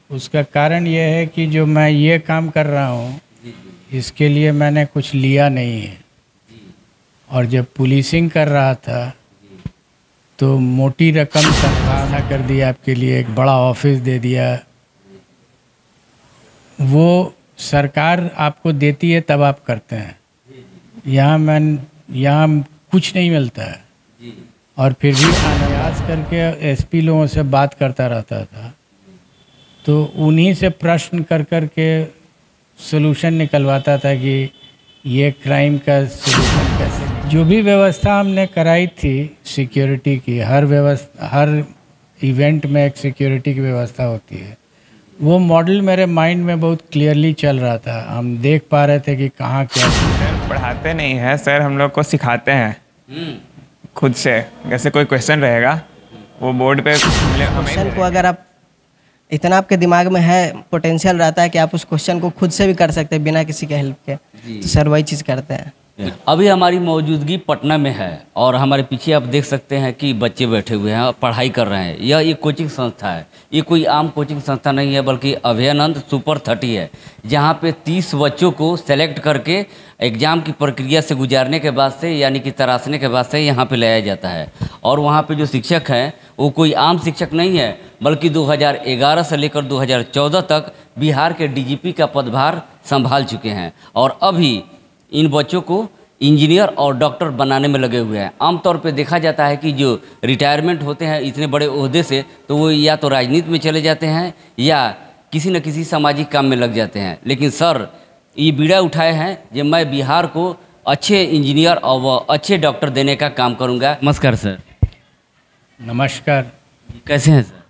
उसका कारण ये है कि जो मैं ये काम कर रहा हूँ इसके लिए मैंने कुछ लिया नहीं है। और जब पुलिसिंग कर रहा था तो मोटी रकम तनख्वाह कर दिया, आपके लिए एक बड़ा ऑफिस दे दिया। वो सरकार आपको देती है तब आप करते हैं। यहाँ कुछ नहीं मिलता है। और फिर भी प्रयास करके एसपी लोगों से बात करता रहता था, तो उन्हीं से प्रश्न कर कर के सलूशन निकलवाता था कि ये क्राइम का सलूशन कैसे। जो भी व्यवस्था हमने कराई थी सिक्योरिटी की, हर इवेंट में एक सिक्योरिटी की व्यवस्था होती है, वो मॉडल मेरे माइंड में बहुत क्लियरली चल रहा था। हम देख पा रहे थे कि कहाँ क्या। सर पढ़ाते नहीं हैं सर, हम लोग को सिखाते हैं खुद से। जैसे कोई क्वेश्चन रहेगा वो बोर्ड पे क्वेश्चन को अगर आप इतना आपके दिमाग में है, पोटेंशियल रहता है कि आप उस क्वेश्चन को खुद से भी कर सकते हैं बिना किसी के हेल्प के, तो सर वही चीज़ करते हैं। अभी हमारी मौजूदगी पटना में है और हमारे पीछे आप देख सकते हैं कि बच्चे बैठे हुए हैं और पढ़ाई कर रहे हैं। यह एक कोचिंग संस्था है। ये कोई आम कोचिंग संस्था नहीं है, बल्कि अभयानंद सुपर 30 है, जहां पे 30 बच्चों को सेलेक्ट करके एग्ज़ाम की प्रक्रिया से गुजारने के बाद से, यानी कि तराशने के बाद से यहाँ पे लाया जाता है। और वहाँ पे जो शिक्षक हैं वो कोई आम शिक्षक नहीं है, बल्कि 2011 से लेकर 2014 तक बिहार के डीजीपी का पदभार संभाल चुके हैं और अभी इन बच्चों को इंजीनियर और डॉक्टर बनाने में लगे हुए हैं। आमतौर पे देखा जाता है कि जो रिटायरमेंट होते हैं इतने बड़े ओहदे से, तो वो या तो राजनीति में चले जाते हैं या किसी न किसी सामाजिक काम में लग जाते हैं। लेकिन सर ये बीड़ा उठाए हैं कि मैं बिहार को अच्छे इंजीनियर और अच्छे डॉक्टर देने का काम करूँगा। नमस्कार सर। नमस्कार। कैसे हैं सर?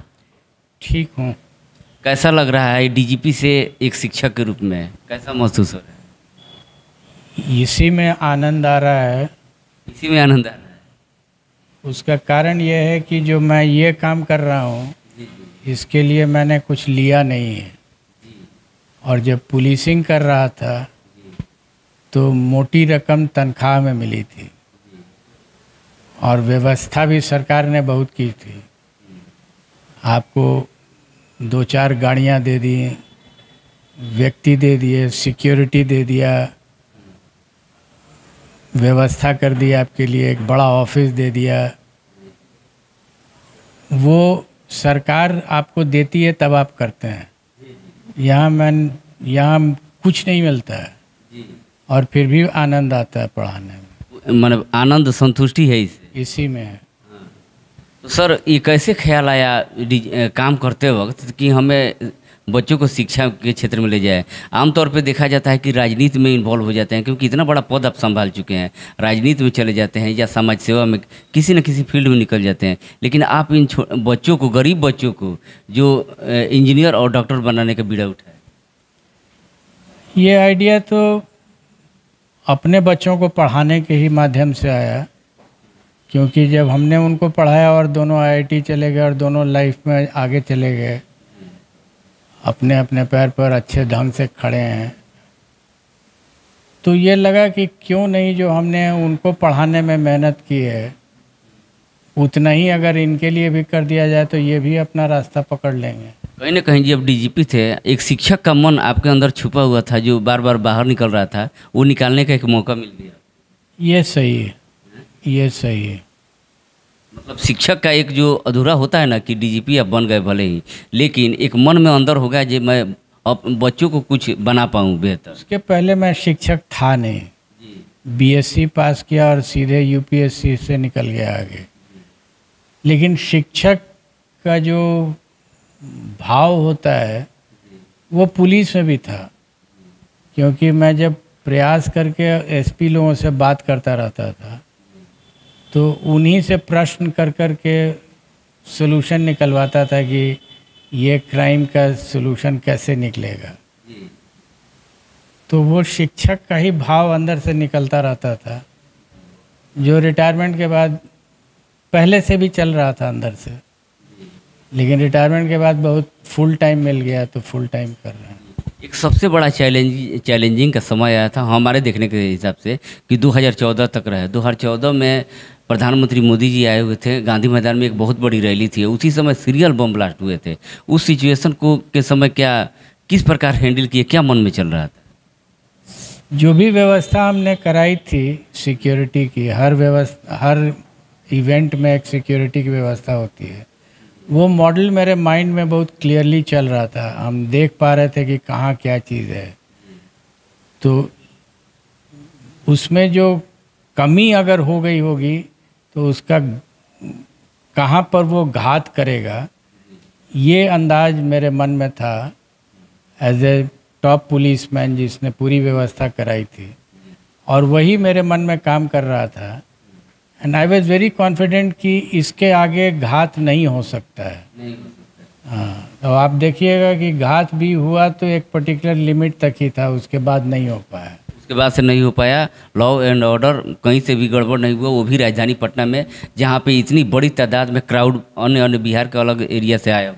ठीक हूँ। कैसा लग रहा है डीजीपी से एक शिक्षक के रूप में, कैसा महसूस हो रहा है? इसी में आनंद आ रहा है। इसी में आनंद आ रहा है। उसका कारण ये है कि जो मैं ये काम कर रहा हूँ इसके लिए मैंने कुछ लिया नहीं है। और जब पुलिसिंग कर रहा था तो मोटी रकम तनख्वाह में मिली थी और व्यवस्था भी सरकार ने बहुत की थी। आपको 2-4 गाड़ियाँ दे दी, व्यक्ति दे दिए, सिक्योरिटी दे दिया, व्यवस्था कर दी, आपके लिए एक बड़ा ऑफिस दे दिया। वो सरकार आपको देती है तब आप करते हैं। यहाँ कुछ नहीं मिलता है और फिर भी आनंद आता है पढ़ाने में। मतलब आनंद संतुष्टि है इसी में है। तो सर ये कैसे ख्याल आया काम करते वक्त कि हमें बच्चों को शिक्षा के क्षेत्र में ले जाए? आमतौर पे देखा जाता है कि राजनीति में इन्वॉल्व हो जाते हैं, क्योंकि इतना बड़ा पद आप संभाल चुके हैं, राजनीति में चले जाते हैं या समाज सेवा में किसी न किसी फील्ड में निकल जाते हैं। लेकिन आप इन बच्चों को, गरीब बच्चों को जो इंजीनियर और डॉक्टर बनाने का बीड़ा उठाए। ये आइडिया तो अपने बच्चों को पढ़ाने के ही माध्यम से आया, क्योंकि जब हमने उनको पढ़ाया और दोनों आईआईटी चले गए और दोनों लाइफ में आगे चले गए, अपने अपने पैर पर अच्छे ढंग से खड़े हैं, तो ये लगा कि क्यों नहीं जो हमने उनको पढ़ाने में मेहनत की है उतना ही अगर इनके लिए भी कर दिया जाए तो ये भी अपना रास्ता पकड़ लेंगे। कहीं ना कहीं जब डीजीपी थे, एक शिक्षक का मन आपके अंदर छुपा हुआ था जो बार बार बाहर निकल रहा था, वो निकालने का एक मौका मिल गया। ये सही है, ये सही है। मतलब शिक्षक का एक जो अधूरा होता है ना कि डीजीपी आप बन गए भले ही, लेकिन एक मन में अंदर हो गया जो मैं अब बच्चों को कुछ बना पाऊँ बेहतर। उसके पहले मैं शिक्षक था नहीं, बीएससी पास किया और सीधे यूपीएससी से निकल गया आगे। लेकिन शिक्षक का जो भाव होता है वो पुलिस में भी था, क्योंकि मैं जब प्रयास करके एसपी लोगों से बात करता रहता था तो उन्हीं से प्रश्न कर कर के सलूशन निकलवाता था कि ये क्राइम का सलूशन कैसे निकलेगा। तो वो शिक्षक का ही भाव अंदर से निकलता रहता था, जो रिटायरमेंट के बाद पहले से भी चल रहा था अंदर से, लेकिन रिटायरमेंट के बाद बहुत फुल टाइम मिल गया तो फुल टाइम कर रहे हैं। एक सबसे बड़ा चैलेंजिंग का समय आया था हमारे देखने के हिसाब से कि 2014 तक रहे। 2014 में प्रधानमंत्री मोदी जी आए हुए थे, गांधी मैदान में एक बहुत बड़ी रैली थी, उसी समय सीरियल बम ब्लास्ट हुए थे। उस सिचुएशन को के समय क्या किस प्रकार हैंडल किए, क्या मन में चल रहा था? जो भी व्यवस्था हमने कराई थी सिक्योरिटी की, हर इवेंट में एक सिक्योरिटी की व्यवस्था होती है, वो मॉडल मेरे माइंड में बहुत क्लियरली चल रहा था। हम देख पा रहे थे कि कहाँ क्या चीज़ है। तो उसमें जो कमी अगर हो गई होगी तो उसका कहाँ पर वो घात करेगा, ये अंदाज मेरे मन में था एज ए टॉप पुलिसमैन जिसने पूरी व्यवस्था कराई थी, और वही मेरे मन में काम कर रहा था। And I was very confident कि इसके आगे घात नहीं हो सकता है। हाँ, तो आप देखिएगा कि घात भी हुआ तो एक पर्टिकुलर लिमिट तक ही था, उसके बाद नहीं हो पाया। उसके बाद से नहीं हो पाया। लॉ एंड ऑर्डर कहीं से भी गड़बड़ नहीं हुआ, वो भी राजधानी पटना में, जहाँ पे इतनी बड़ी तादाद में क्राउड अन्य अन्य बिहार के अलग एरिया से आया।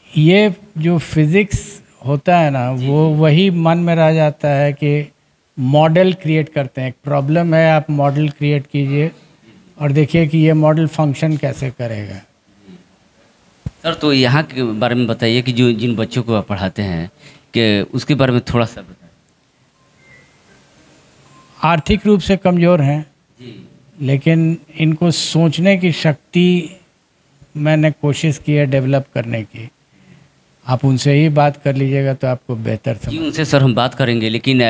ये जो फिज़िक्स होता है ना, वो वही मन में रह जाता है कि मॉडल क्रिएट करते हैं। एक प्रॉब्लम है, आप मॉडल क्रिएट कीजिए और देखिए कि ये मॉडल फंक्शन कैसे करेगा। सर, तो यहाँ के बारे में बताइए कि जो जिन बच्चों को आप पढ़ाते हैं कि उसके बारे में थोड़ा सा बताइए। आर्थिक रूप से कमज़ोर हैं जी, लेकिन इनको सोचने की शक्ति मैंने कोशिश की है डेवलप करने की। आप उनसे ही बात कर लीजिएगा तो आपको बेहतर जी, समझ। उनसे सर हम बात करेंगे, लेकिन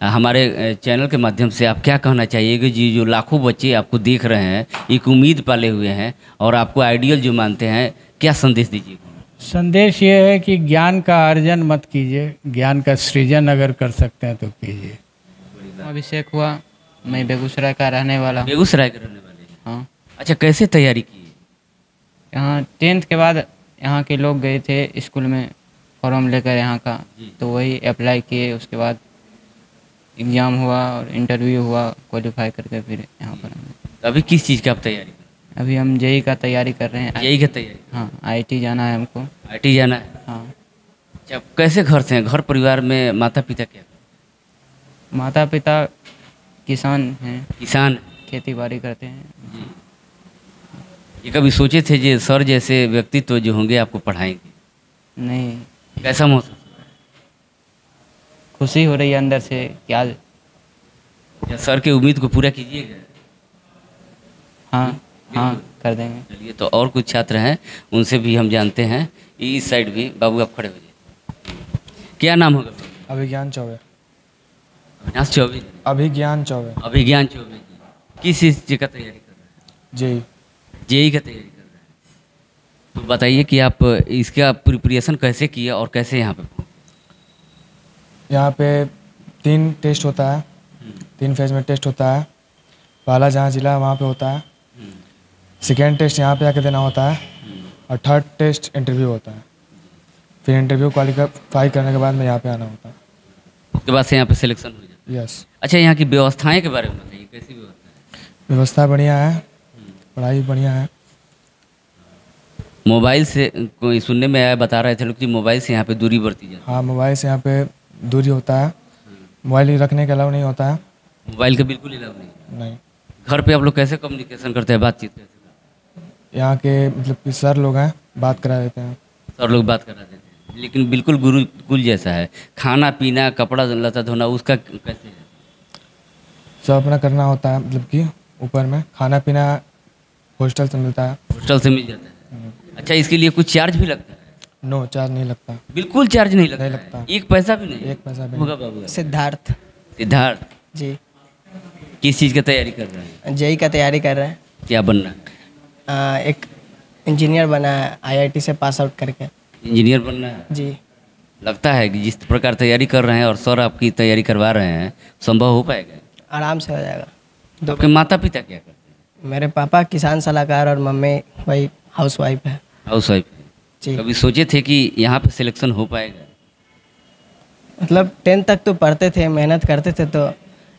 हमारे चैनल के माध्यम से आप क्या कहना चाहिए कि जी जो लाखों बच्चे आपको देख रहे हैं, एक उम्मीद पाले हुए हैं और आपको आइडियल जो मानते हैं, क्या संदेश दीजिए? संदेश ये है कि ज्ञान का अर्जन मत कीजिए, ज्ञान का सृजन अगर कर सकते हैं तो कीजिए। अभिषेक हुआ, मैं बेगूसराय का रहने वाला हूँ। बेगूसराय के रहने वाले हैं? हाँ, अच्छा, कैसे तैयारी की? यहाँ 10th के बाद यहाँ के लोग गए थे स्कूल में फॉर्म लेकर यहाँ का, तो वही अप्लाई किए। उसके बाद एग्ज़ाम हुआ और इंटरव्यू हुआ, क्वालिफाई करके फिर यहाँ पर तो अभी किस चीज़ की आप तैयारी कर? अभी हम जेई का तैयारी कर रहे हैं। यही का तैयारी? हाँ, आईटी जाना है हमको। आईटी जाना है? हाँ। अच्छा, कैसे घर से हैं? घर परिवार में माता पिता क्या? माता पिता किसान हैं, किसान? खेती बाड़ी करते हैं। जी। ये कभी सोचे थे कि सर जैसे व्यक्तित्व जो होंगे आपको पढ़ाएंगे? नहीं, कैसा महसूस हो रहा खुशी हो रही है अंदर से। क्या? है? क्या सर की उम्मीद को पूरा कीजिएगा? हाँ हाँ, कर देंगे। चलिए, तो और कुछ छात्र हैं, उनसे भी हम जानते हैं। इस साइड भी बाबू आप खड़े हो जाइए। क्या नाम होगा? अभिज्ञान चौबे। अविनाश चौबे? अभिज्ञान चौबे। अभिज्ञान चौबे जी। किस चीज़ का तैयारी कर रहे हैं? जी। जेई का तैयारी कर रहे हैं। तो बताइए कि आप इसका प्रिपरेशन कैसे किए और कैसे यहाँ पे पहुँचे? यहाँ पे 3 टेस्ट होता है, 3 फेज में टेस्ट होता है। पहला जहाँ जिला वहाँ पे होता है, सेकेंड टेस्ट यहाँ पे आके देना होता है, और थर्ड टेस्ट इंटरव्यू होता है। फिर इंटरव्यू क्वालिफाई करने के बाद में यहाँ पे आना होता है। उसके बाद से यहाँ पे सिलेक्शन हो जाता है? यस। अच्छा, यहाँ की व्यवस्थाएं के बारे में बताइए, कैसी व्यवस्था है? व्यवस्था बढ़िया है, पढ़ाई बढ़िया है। मोबाइल से कोई सुनने में आया, बता रहे थे लोग कि मोबाइल से यहाँ पे दूरी बरती जाती हाँ, मोबाइल से यहाँ पे दूरी होता है। मोबाइल रखने के अलावा नहीं होता है। है? मोबाइल का बिल्कुल अलाउ नहीं? नहीं। घर पे आप लोग कैसे कम्युनिकेशन करते हैं, बातचीत कैसे करते हैं? यहाँ के मतलब कि सर लोग हैं, बात करा देते हैं। सर लोग बात करा देते हैं, लेकिन बिल्कुल गुरुकुल जैसा है। खाना पीना, कपड़ा लता धोना, उसका कैसे है? सब अपना करना होता है, मतलब कि ऊपर में खाना पीना हॉस्टल से मिलता है। हॉस्टल से मिल जाता है? अच्छा, इसके लिए कुछ चार्ज भी लगता है? नो, चार्ज नहीं लगता। बिल्कुल चार्ज नहीं लगता? नहीं लगता। एक पैसा भी नहीं? एक पैसा भी होगा बाबू? सिद्धार्थ सिद्धार्थ जी, किस चीज़ की तैयारी कर रहे हैं? जेई का तैयारी कर रहे हैं। क्या बनना है? एक इंजीनियर बना है आईआईटी से पास आउट करके। इंजीनियर बनना है? जी। लगता है कि जिस प्रकार तैयारी कर रहे हैं और सर आपकी तैयारी करवा रहे हैं, संभव हो पाएगा? आराम से हो जाएगा। आपके माता पिता क्या करते हैं? मेरे पापा किसान सलाहकार और मम्मी वही हाउस वाइफ है। हाउस वाइफ है? जी। कभी सोचे थे कि यहाँ पे सिलेक्शन हो पाएगा? मतलब 10th तक तो पढ़ते थे, मेहनत करते थे, तो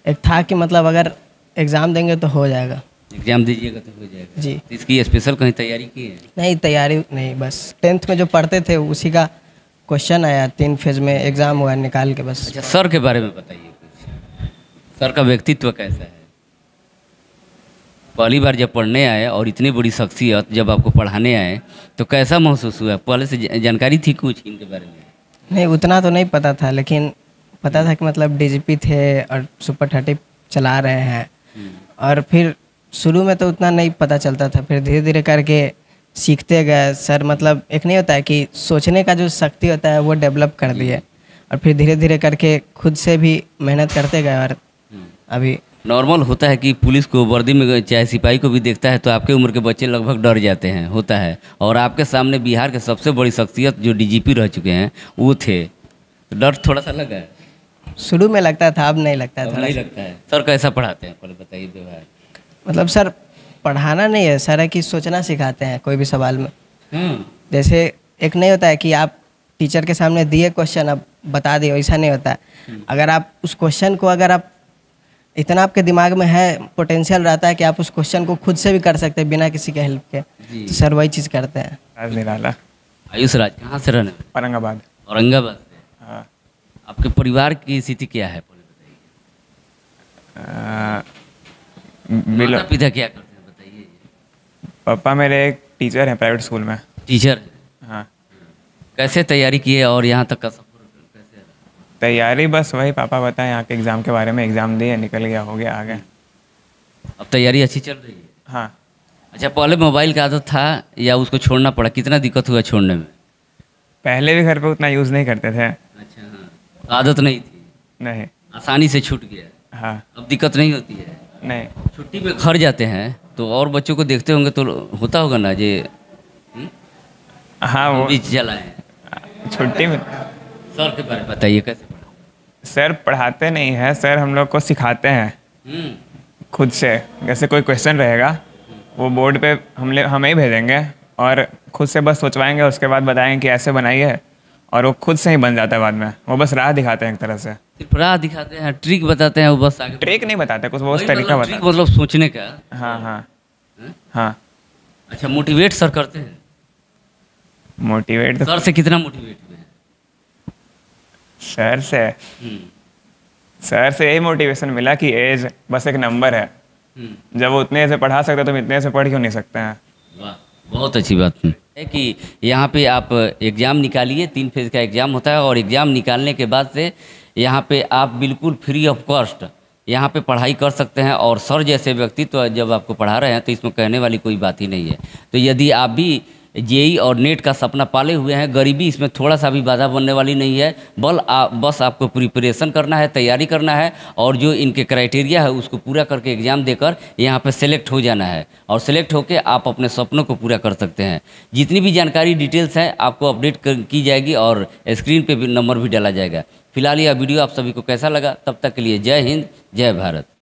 एक था कि मतलब अगर एग्ज़ाम देंगे तो हो जाएगा। एग्जाम दीजिएगा तो हो जाएगा? जी। तो इसकी स्पेशल कहीं तैयारी की है? नहीं, तैयारी नहीं, बस 10th में जो पढ़ते थे उसी का क्वेश्चन आया, 3 फेज में एग्ज़ाम हुआ, निकाल के बस। अच्छा, सर के बारे में बताइए कुछ। सर का व्यक्तित्व कैसा है? पहली बार जब पढ़ने आए और इतनी बड़ी शख्सियत जब आपको पढ़ाने आए तो कैसा महसूस हुआ? पहले से जानकारी थी कुछ इनके बारे में? नहीं, उतना तो नहीं पता था, लेकिन पता था कि मतलब डीजीपी थे और सुपर 30 चला रहे हैं। और फिर शुरू में तो उतना नहीं पता चलता था, फिर धीरे धीरे करके सीखते गए सर। मतलब एक नहीं होता है कि सोचने का जो शक्ति होता है वो डेवलप कर दिए, और फिर धीरे धीरे करके खुद से भी मेहनत करते गए। और अभी नॉर्मल होता है कि पुलिस को वर्दी में चाहे सिपाही को भी देखता है तो आपके उम्र के बच्चे लगभग डर जाते हैं, होता है। और आपके सामने बिहार के सबसे बड़ी शख्सियत जो डीजीपी रह चुके हैं वो थे, तो डर थोड़ा सा लगा है? शुरू में लगता था, अब नहीं लगता अब थोड़ा नहीं सा। लगता है। सर कैसा पढ़ाते हैं पहले बताइए व्यवहार? मतलब सर पढ़ाना नहीं है सर, है कि सोचना सिखाते हैं कोई भी सवाल में। जैसे एक नहीं होता है कि आप टीचर के सामने दिए क्वेश्चन अब बता दिए, वैसा नहीं होता है। अगर आप उस क्वेश्चन को, अगर आप इतना आपके दिमाग में है, पोटेंशियल रहता है कि आप उस क्वेश्चन को खुद से भी कर सकते हैं बिना किसी के हेल्प के, तो सर वही चीज़ करते हैं। राज निराला, आयुष राज कहाँ से रहने वाले? औरंगाबाद। औरंगाबाद से। हाँ। आपके परिवार की स्थिति क्या है पहले बताइए? माता पिता क्या करते हैं बताइए? पापा मेरे एक टीचर हैं प्राइवेट स्कूल में। टीचर है। हाँ। कैसे तैयारी किए और यहाँ तक का सफर कैसे रहा? तैयारी बस वही पापा बताएं यहाँ के एग्ज़ाम के बारे में, एग्ज़ाम दिए, निकल गया, हो गया, आ गया। अब तैयारी अच्छी चल रही है? हाँ। अच्छा, पहले मोबाइल का आदत था या उसको छोड़ना पड़ा? कितना दिक्कत हुआ छोड़ने में? पहले भी घर पे उतना यूज़ नहीं करते थे। अच्छा, हाँ। आदत नहीं थी? नहीं। आसानी से छूट गया? हाँ। अब दिक्कत नहीं होती है? नहीं। छुट्टी में घर जाते हैं तो और बच्चों को देखते होंगे तो होता होगा ना जे हाँ, वो भी चलाएं। छुट्टी में सर के बारे में बताइए, कैसे पढ़ा? सर पढ़ाते नहीं हैं, सर हम लोग को सिखाते हैं खुद से। जैसे कोई क्वेश्चन रहेगा वो बोर्ड पे हमें ही भेजेंगे और खुद से बस सोचवाएंगे, उसके बाद बताएंगे कि ऐसे बनाइए, और वो खुद से ही बन जाता है बाद में। वो बस राह दिखाते हैं एक तरह से। सिर्फ राह दिखाते हैं, ट्रिक बताते हैं, वो बस आगे ट्रिक नहीं बताते, कुछ बहुत वही तरीका मतलब ट्रिक बताते मतलब सोचने का। हैं। हाँ हाँ हैं? हाँ। अच्छा, मोटिवेट सर करते हैं? मोटिवेट तो सर से कितना मोटिवेट हुए हैं? सर से हम्म, सर से यही मोटिवेशन मिला कि एज बस एक नंबर है। जब वो उतने से पढ़ा सकते तो हम इतने से पढ़ क्यों नहीं सकते हैं। वाह, बहुत अच्छी बात है कि यहाँ पे आप एग्ज़ाम निकालिए। 3 फेज़ का एग्ज़ाम होता है और एग्ज़ाम निकालने के बाद से यहाँ पे आप बिल्कुल फ्री ऑफ कॉस्ट यहाँ पे पढ़ाई कर सकते हैं। और सर जैसे व्यक्ति तो जब आपको पढ़ा रहे हैं तो इसमें कहने वाली कोई बात ही नहीं है। तो यदि आप भी जेई और नेट का सपना पाले हुए हैं, गरीबी इसमें थोड़ा सा भी बाधा बनने वाली नहीं है। बस आपको प्रिपरेशन करना है, तैयारी करना है, और जो इनके क्राइटेरिया है उसको पूरा करके एग्ज़ाम देकर यहाँ पे सेलेक्ट हो जाना है। और सेलेक्ट होकर आप अपने सपनों को पूरा कर सकते हैं। जितनी भी जानकारी डिटेल्स हैं आपको अपडेट की जाएगी और स्क्रीन पे भी नंबर भी डाला जाएगा। फिलहाल यह वीडियो आप सभी को कैसा लगा? तब तक के लिए जय हिंद, जय भारत।